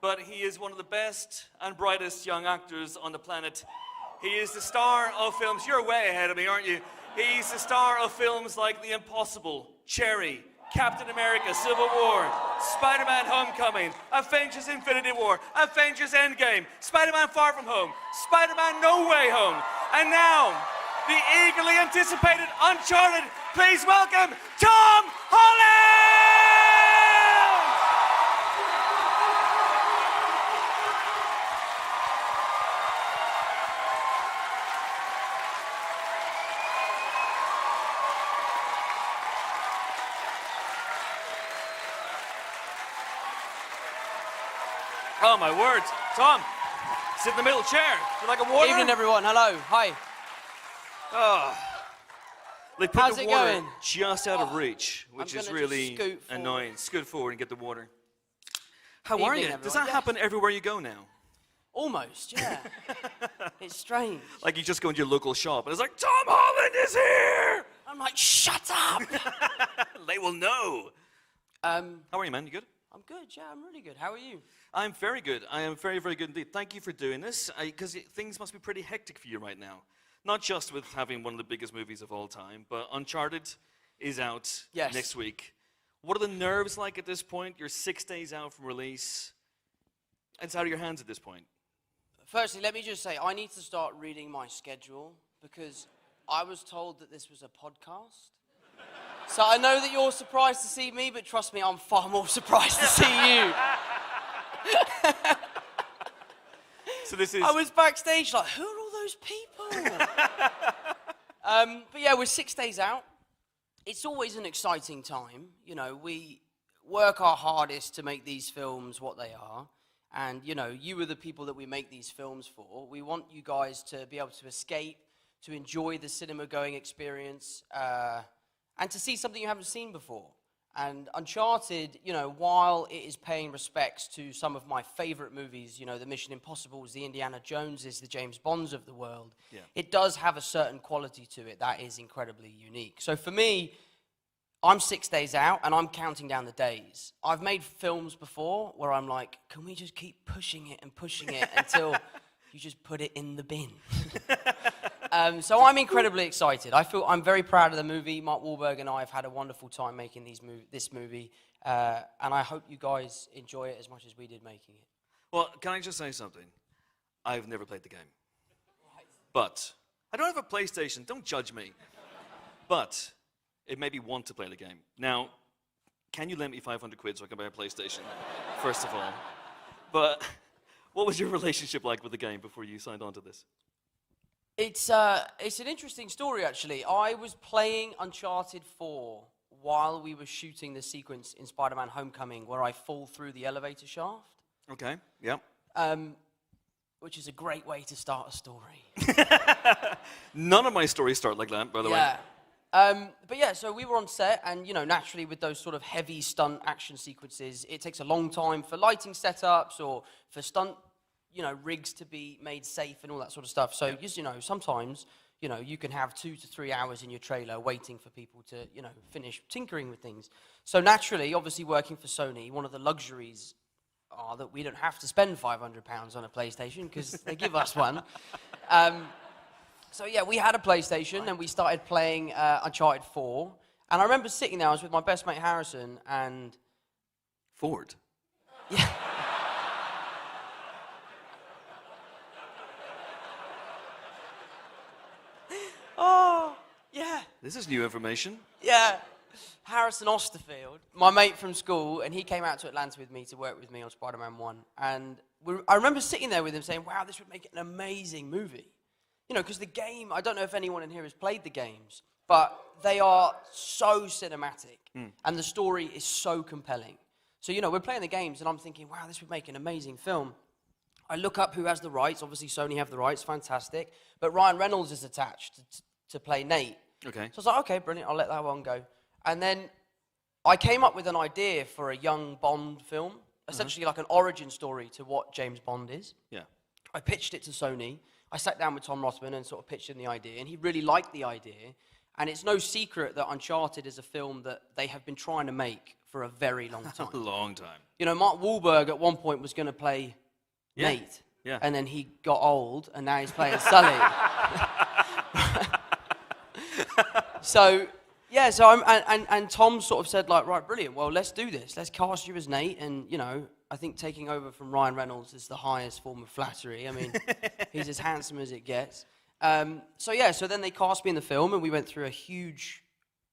but he is one of the best and brightest young actors on the planet. He is the star of films. You're way ahead of me, aren't you? He's the star of films like The Impossible, Cherry, Captain America, Civil War, Spider-Man Homecoming, Avengers Infinity War, Avengers Endgame, Spider-Man Far From Home, Spider-Man No Way Home, and now, the eagerly anticipated Uncharted. Please welcome Tom Holland! Oh my word, Tom, sit in the middle chair. You're like a water. Evening, everyone. Hello. Hi. Oh. They put How's the it water going? just out of reach, which is really annoying. Scoot forward and get the water. How are you? Everyone. Does that happen everywhere you go now? Almost, yeah. It's strange. Like you just go into your local shop and it's like, Tom Holland is here! I'm like, shut up! They will know. How are you, man? You good? I'm good, yeah, I'm really good. How are you? I'm very good. I am very, very good indeed. Thank you for doing this, because things must be pretty hectic for you right now. Not just with having one of the biggest movies of all time, but Uncharted is out next week. What are the nerves like at this point? You're 6 days out from release. It's out of your hands at this point. Firstly, let me just say, I need to start reading my schedule, because I was told that this was a podcast. So I know that you're surprised to see me, but trust me, I'm far more surprised to see you. So this is... I was backstage like, who are all those people? But yeah, we're 6 days out. It's always an exciting time. You know, we work our hardest to make these films what they are. And, you know, you are the people that we make these films for. We want you guys to be able to escape, to enjoy the cinema-going experience, and to see something you haven't seen before. And Uncharted, you know, while it is paying respects to some of my favorite movies, you know, the Mission Impossibles, the Indiana Joneses, the James Bonds of the world, it does have a certain quality to it that is incredibly unique. So for me, I'm 6 days out, and I'm counting down the days. I've made films before where I'm like, can we just keep pushing it until you just put it in the bin? So I'm incredibly excited. I'm very proud of the movie. Mark Wahlberg and I have had a wonderful time making this movie, and I hope you guys enjoy it as much as we did making it. Well, can I just say something? I've never played the game. But I don't have a PlayStation. Don't judge me. But it made me want to play the game. Now, can you lend me 500 quid so I can buy a PlayStation, first of all? But what was your relationship like with the game before you signed on to this? It's an interesting story, actually. I was playing Uncharted 4 while we were shooting the sequence in Spider-Man Homecoming where I fall through the elevator shaft. Okay, yeah. Which is a great way to start a story. None of my stories start like that, by the way. But yeah, so we were on set, and, you know, naturally with those sort of heavy stunt action sequences, it takes a long time for lighting setups or for stunt, you know, rigs to be made safe and all that sort of stuff. So, you know, sometimes, you know, you can have 2 to 3 hours in your trailer waiting for people to, you know, finish tinkering with things. So naturally, obviously working for Sony, one of the luxuries are that we don't have to spend £500 on a PlayStation because they give us one. So yeah, we had a PlayStation and we started playing Uncharted 4. And I remember sitting there, I was with my best mate Harrison and... Ford? Yeah. Oh, yeah. This is new information. Yeah. Harrison Osterfield, my mate from school, and he came out to Atlanta with me to work with me on Spider-Man 1. And I remember sitting there with him saying, wow, this would make an amazing movie. You know, because the game, I don't know if anyone in here has played the games, but they are so cinematic, and the story is so compelling. So, you know, we're playing the games, and I'm thinking, wow, this would make an amazing film. I look up who has the rights. Obviously, Sony have the rights. Fantastic. But Ryan Reynolds is attached to play Nate. Okay. So I was like, okay, brilliant. I'll let that one go. And then I came up with an idea for a young Bond film, essentially like an origin story to what James Bond is. Yeah. I pitched it to Sony. I sat down with Tom Rothman and sort of pitched him the idea, and he really liked the idea. And it's no secret that Uncharted is a film that they have been trying to make for a very long A time. long time. You know, Mark Wahlberg at one point was going to play Nate. Yeah. And then he got old, and now he's playing Sully. So and Tom sort of said, like, right, brilliant, well, let's do this. Let's cast you as Nate. And, you know, I think taking over from Ryan Reynolds is the highest form of flattery. I mean, he's as handsome as it gets. So then they cast me in the film, and we went through a huge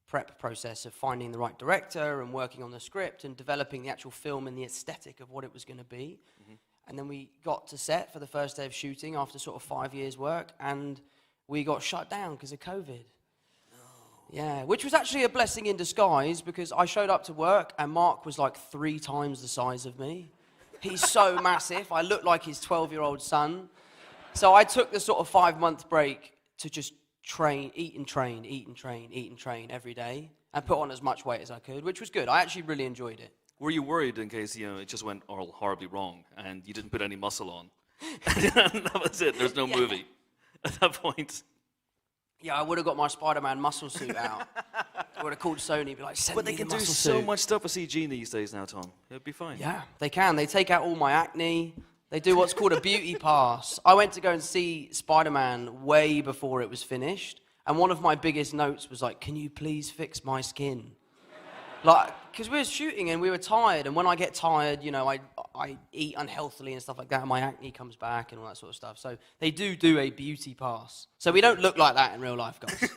prep process of finding the right director and working on the script and developing the actual film and the aesthetic of what it was going to be. Mm-hmm. And then we got to set for the first day of shooting after sort of 5 years' work, and we got shut down because of COVID. Yeah, which was actually a blessing in disguise, because I showed up to work and Mark was like 3 times the size of me. He's so massive. I look like his 12-year-old son. So I took the sort of 5-month break to just train, eat and train every day, and put on as much weight as I could, which was good. I actually really enjoyed it. Were you worried in case, it just went all horribly wrong and you didn't put any muscle on? That was it. There's no movie at that point. Yeah, I would have got my Spider-Man muscle suit out. I would have called Sony, be like, send me the muscle suit. But they can do so much stuff with CG these days now, Tom. It'd be fine. Yeah, they can. They take out all my acne. They do what's called a beauty pass. I went to go and see Spider-Man way before it was finished, and one of my biggest notes was like, can you please fix my skin? Like, because we were shooting and we were tired, and when I get tired, you know, I eat unhealthily and stuff like that, and my acne comes back and all that sort of stuff. So they do a beauty pass. So we don't look like that in real life, guys.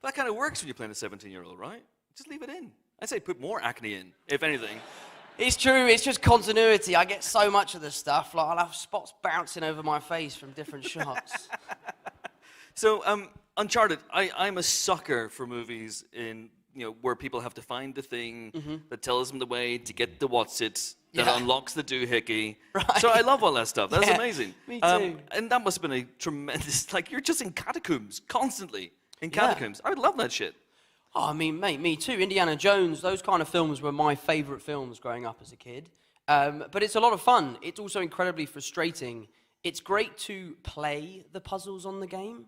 That kind of works when you're playing a 17-year-old, right? Just leave it in. I'd say put more acne in, if anything. It's true, it's just continuity. I get so much of this stuff. Like, I'll have spots bouncing over my face from different shots. So, Uncharted, I'm a sucker for movies where people have to find the thing that tells them the way to get the what's-it, that unlocks the doohickey. Right. So I love all that stuff. That's amazing. Me too. And that must have been a tremendous, like, you're just in catacombs, constantly in catacombs. I would love that shit. Oh, I mean, mate, me too. Indiana Jones, those kind of films were my favorite films growing up as a kid. But it's a lot of fun. It's also incredibly frustrating. It's great to play the puzzles on the game,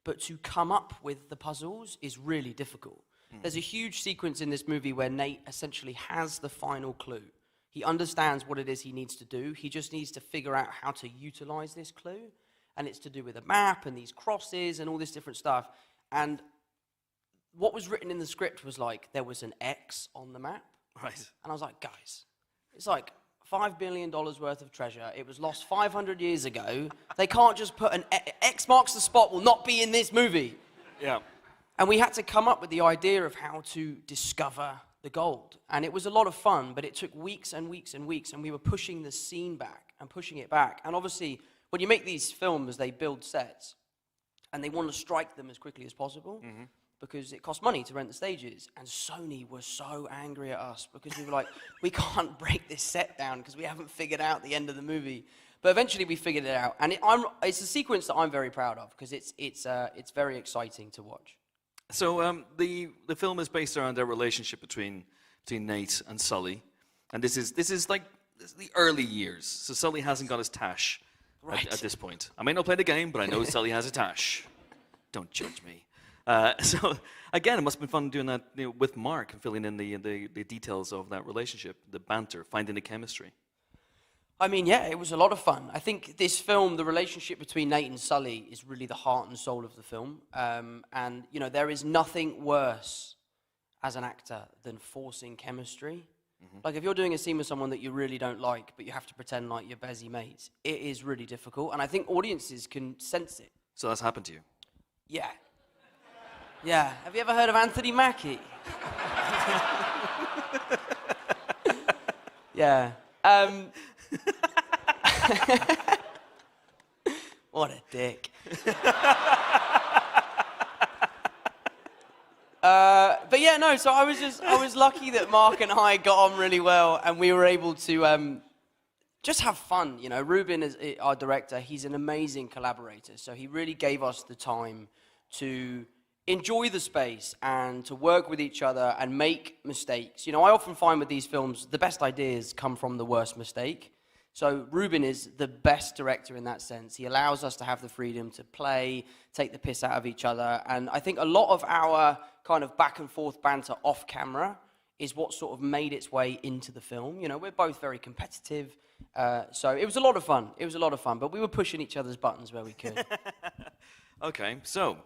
but to come up with the puzzles is really difficult. There's a huge sequence in this movie where Nate essentially has the final clue. He understands what it is he needs to do. He just needs to figure out how to utilize this clue. And it's to do with a map and these crosses and all this different stuff. And what was written in the script was like, there was an X on the map. Right. And I was like, guys, it's like $5 billion worth of treasure. It was lost 500 years ago. They can't just put an X marks the spot will not be in this movie. Yeah. And we had to come up with the idea of how to discover the gold. And it was a lot of fun, but it took weeks and weeks and weeks, and we were pushing the scene back and pushing it back. And obviously, when you make these films, they build sets, and they want to strike them as quickly as possible, because it costs money to rent the stages. And Sony was so angry at us, because we were like, we can't break this set down because we haven't figured out the end of the movie. But eventually we figured it out. And it's a sequence that I'm very proud of, because it's very exciting to watch. So the film is based around their relationship between Nate and Sully, and this is the early years. So Sully hasn't got his tash at this point. I may not play the game, but I know Sully has a tash. Don't judge me. So again, it must have been fun doing that with Mark and filling in the details of that relationship, the banter, finding the chemistry. I mean, yeah, it was a lot of fun. I think this film, the relationship between Nate and Sully is really the heart and soul of the film. And, there is nothing worse as an actor than forcing chemistry. Like, if you're doing a scene with someone that you really don't like, but you have to pretend like you're busy mates, it is really difficult. And I think audiences can sense it. So that's happened to you? Yeah. Yeah. Have you ever heard of Anthony Mackie? Yeah. What a dick. But yeah, no, so I was lucky that Mark and I got on really well, and we were able to just have fun. Ruben is our director. He's an amazing collaborator, so he really gave us the time to enjoy the space and to work with each other and make mistakes. I often find with these films, the best ideas come from the worst mistake. So Ruben is the best director in that sense. He allows us to have the freedom to play, take the piss out of each other. And I think a lot of our kind of back and forth banter off camera is what sort of made its way into the film. You know, we're both very competitive, so it was a lot of fun. It was a lot of fun, but we were pushing each other's buttons where we could. Okay, so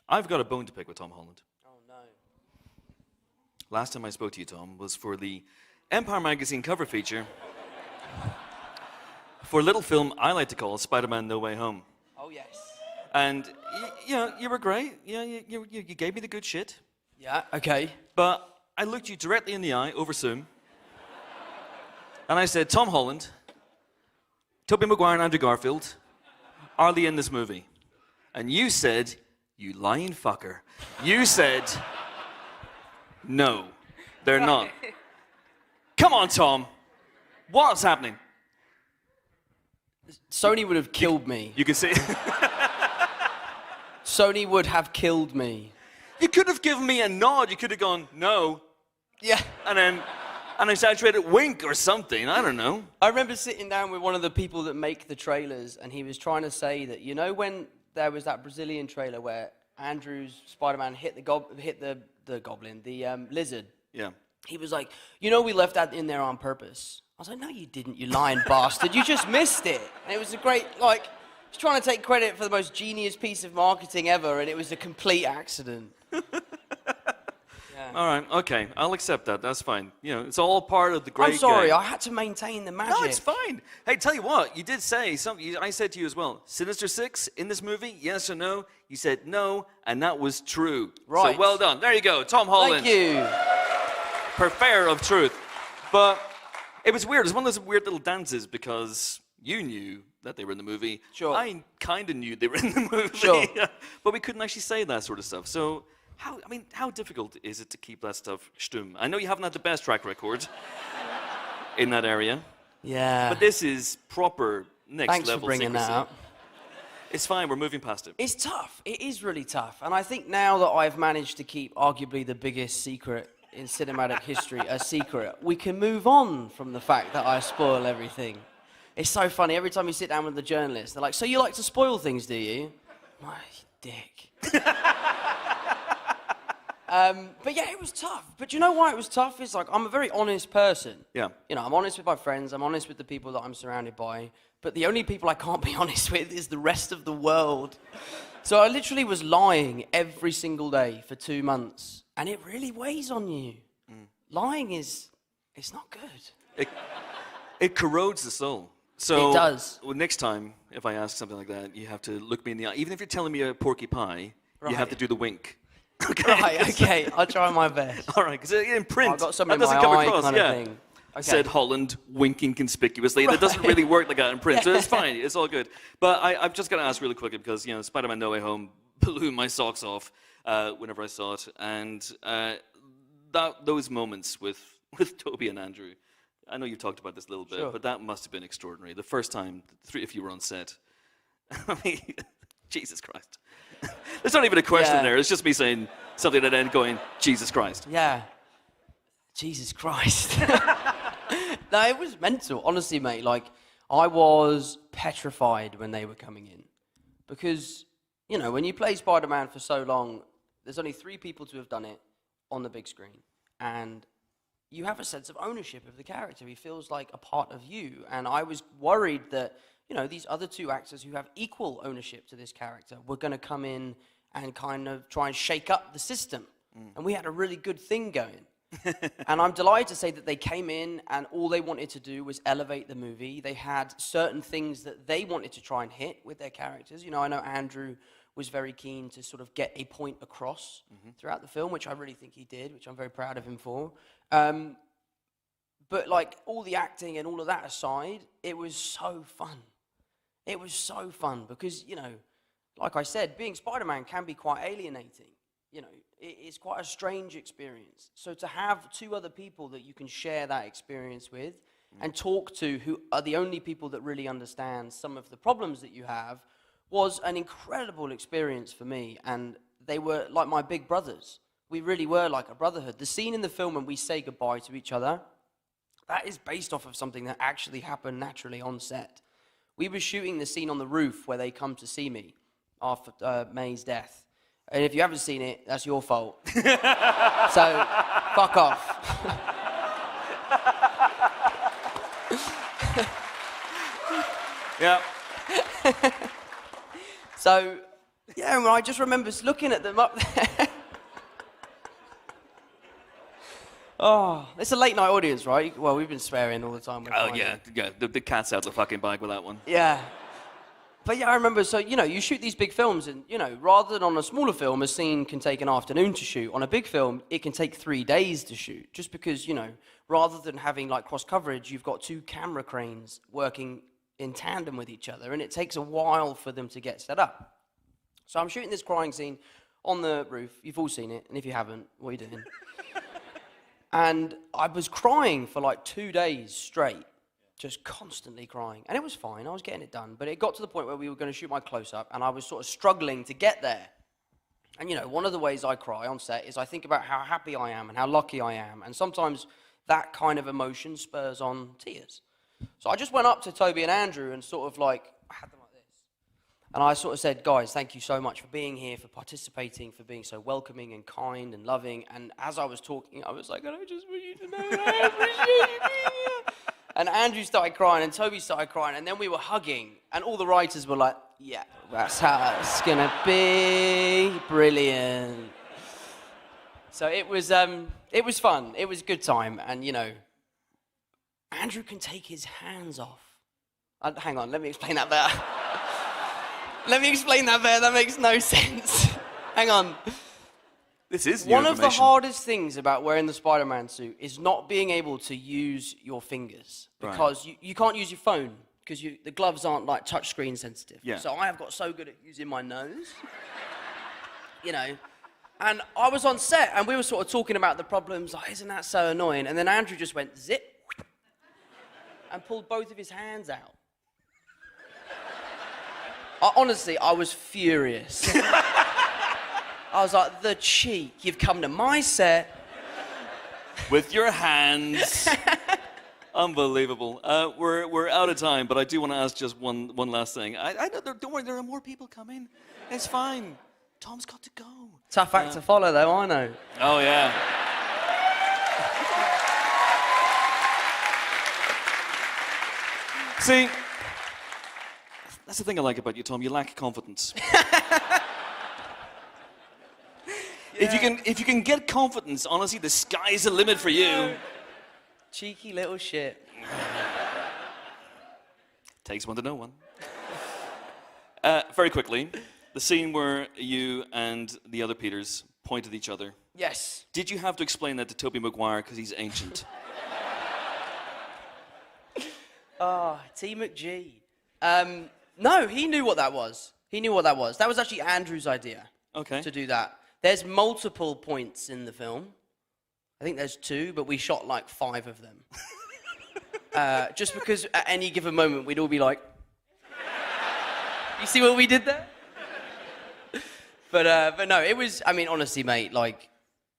I've got a bone to pick with Tom Holland. Oh, no. Last time I spoke to you, Tom, was for the Empire magazine cover feature for a little film I like to call Spider-Man No Way Home. Oh, yes. And, you know, you were great. Yeah, you gave me the good shit. Yeah, okay. But I looked you directly in the eye over Zoom, and I said, Tom Holland, Tobey Maguire and Andrew Garfield, are they in this movie? And you said, you lying fucker. You said, no, they're not. Come on, Tom. What's happening? Sony would have killed me. You can see. Sony would have killed me. You could have given me a nod. You could have gone, no. Yeah. And then an exaggerated wink or something. I don't know. I remember sitting down with one of the people that make the trailers, and he was trying to say that, you know, when there was that Brazilian trailer where Andrew's Spider-Man hit the lizard. Yeah. He was like, you know, we left that in there on purpose. I was like, no, you didn't, you lying bastard. You just missed it. And it was a great, like, he's trying to take credit for the most genius piece of marketing ever, and it was a complete accident. Yeah. All right, okay, I'll accept that. That's fine. You know, it's all part of the great I'm sorry, game. I had to maintain the magic. No, it's fine. Hey, tell you what, you did say something. I said to you as well, Sinister Six in this movie, yes or no? You said no, and that was true. Right. So well done. There you go, Tom Holland. Thank you. Purveyor of truth. But it was weird. It was one of those weird little dances because you knew that they were in the movie. Sure. I kind of knew they were in the movie. Sure. But we couldn't actually say that sort of stuff. So how difficult is it to keep that stuff stumm? I know you haven't had the best track record in that area. Yeah. But this is proper next Thanks level for bringing secrecy. that up. It's fine, we're moving past it. It's tough. It is really tough. And I think now that I've managed to keep arguably the biggest secret in cinematic history a secret, we can move on from the fact that I spoil everything. It's so funny. Every time you sit down with the journalists, they're like, so you like to spoil things, do you? I'm like, dick. But yeah, it was tough. But you know why it was tough? It's like, I'm a very honest person. Yeah. You know, I'm honest with my friends. I'm honest with the people that I'm surrounded by. But the only people I can't be honest with is the rest of the world. So I literally was lying every single day for 2 months. And it really weighs on you. Lying it's not good. It corrodes the soul. So It does. Well, next time, if I ask something like that, you have to look me in the eye. Even if you're telling me a porky pie, you have to do the wink. Okay. Right, okay. I'll try my best. All right, because in print, I've got something that in my doesn't come eye across. kind Yeah. of thing. Okay. Said Holland, winking conspicuously. That doesn't really work like that in print, so it's fine. It's all good. But I've just got to ask really quickly because, you know, Spider-Man No Way Home blew my socks off whenever I saw it. And those moments with Tobey and Andrew, I know you talked about this a little bit, Sure. but that must have been extraordinary. The first time, if you were on set. I mean, Jesus Christ. There's not even a question Yeah. there. It's just me saying something at the end going, Jesus Christ. Yeah. Jesus Christ. No, it was mental. Honestly, mate, like, I was petrified when they were coming in. Because, you know, when you play Spider-Man for so long, there's only 3 people to have done it on the big screen. And you have a sense of ownership of the character. He feels like a part of you. And I was worried that, you know, these other 2 actors who have equal ownership to this character were going to come in and kind of try and shake up the system. And we had a really good thing going. And I'm delighted to say that they came in and all they wanted to do was elevate the movie. They had certain things that they wanted to try and hit with their characters. You know, I know Andrew was very keen to sort of get a point across throughout the film, which I really think he did, which I'm very proud of him for. But like all the acting and all of that aside, it was so fun. It was so fun because, you know, like I said, being Spider-Man can be quite alienating. You know, it's quite a strange experience. So to have 2 other people that you can share that experience with and talk to who are the only people that really understand some of the problems that you have was an incredible experience for me. And they were like my big brothers. We really were like a brotherhood. The scene in the film when we say goodbye to each other, that is based off of something that actually happened naturally on set. We were shooting the scene on the roof where they come to see me after May's death. And if you haven't seen it, that's your fault. So, fuck off. Yeah. So, yeah, well, I just remember looking at them up there. Oh, it's a late night audience, right? Well, we've been swearing all the time. Oh, yeah. The cat's out the fucking bag with that one. Yeah. But yeah, I remember, so, you shoot these big films and, rather than on a smaller film, a scene can take an afternoon to shoot. On a big film, it can take 3 days to shoot. Just because, rather than having like cross coverage, you've got 2 camera cranes working in tandem with each other, and it takes a while for them to get set up. So I'm shooting this crying scene on the roof. You've all seen it, and if you haven't, what are you doing? And I was crying for like 2 days straight, just constantly crying. And it was fine, I was getting it done, but it got to the point where we were going to shoot my close-up, and I was sort of struggling to get there. And one of the ways I cry on set is I think about how happy I am and how lucky I am, and sometimes that kind of emotion spurs on tears. So I just went up to Toby and Andrew and sort of like, I had them like this. And I sort of said, guys, thank you so much for being here, for participating, for being so welcoming and kind and loving. And as I was talking, I was like, and I just want you to know that I appreciate you being here. And Andrew started crying and Toby started crying, and then we were hugging, and all the writers were like, yeah, that's how it's gonna be. Brilliant. So it was fun. It was a good time, and Andrew can take his hands off. Hang on, let me explain that better. That makes no sense. Hang on. This is new One of the information. hardest things about wearing the Spider-Man suit is not being able to use your fingers. Because you can't use your phone, because the gloves aren't like touchscreen sensitive. Yeah. So I have got so good at using my nose. And I was on set, and we were sort of talking about the problems, like, isn't that so annoying? And then Andrew just went, zip, and pulled both of his hands out. Honestly, I was furious. I was like, the cheek, you've come to my set. With your hands. Unbelievable. We're out of time, but I do want to ask just one last thing. I don't worry, there are more people coming. It's fine. Tom's got to go. Tough act to follow, though, I know. Oh, yeah. See, that's the thing I like about you, Tom. You lack confidence. If you can get confidence, honestly, the sky's the limit for you. Cheeky little shit. Takes one to know one. Very quickly, the scene where you and the other Peters point at each other. Yes. Did you have to explain that to Tobey Maguire because he's ancient? Oh, T. McG. No, he knew what that was. That was actually Andrew's idea. Okay. To do that. There's multiple points in the film. I think there's 2, but we shot like 5 of them. Just because at any given moment we'd all be like, you see what we did there? But no, it was, I mean, honestly, mate, like,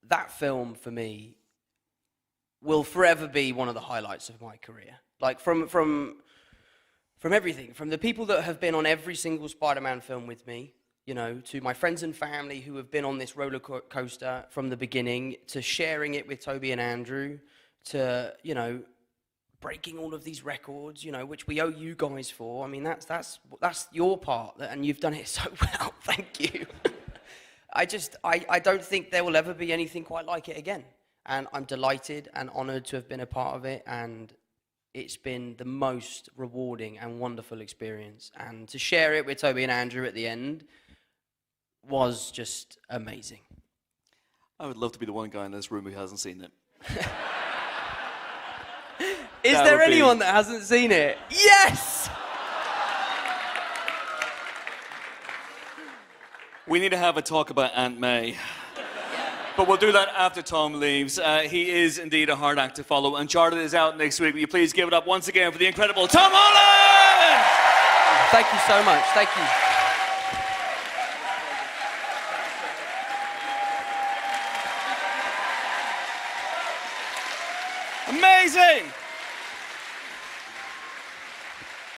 that film for me will forever be one of the highlights of my career. Like, from everything, from the people that have been on every single Spider-Man film with me, to my friends and family who have been on this roller coaster from the beginning, to sharing it with Toby and Andrew, to, breaking all of these records, which we owe you guys for. I mean, that's your part, and you've done it so well. Thank you. I don't think there will ever be anything quite like it again. And I'm delighted and honored to have been a part of it, and it's been the most rewarding and wonderful experience. And to share it with Toby and Andrew at the end was just amazing. I would love to be the one guy in this room who hasn't seen it. Is there anyone that hasn't seen it? Yes! We need to have a talk about Aunt May. But we'll do that after Tom leaves. He is indeed a hard act to follow. Uncharted is out next week. Will you please give it up once again for the incredible Tom Holland? Thank you so much. Thank you. Amazing!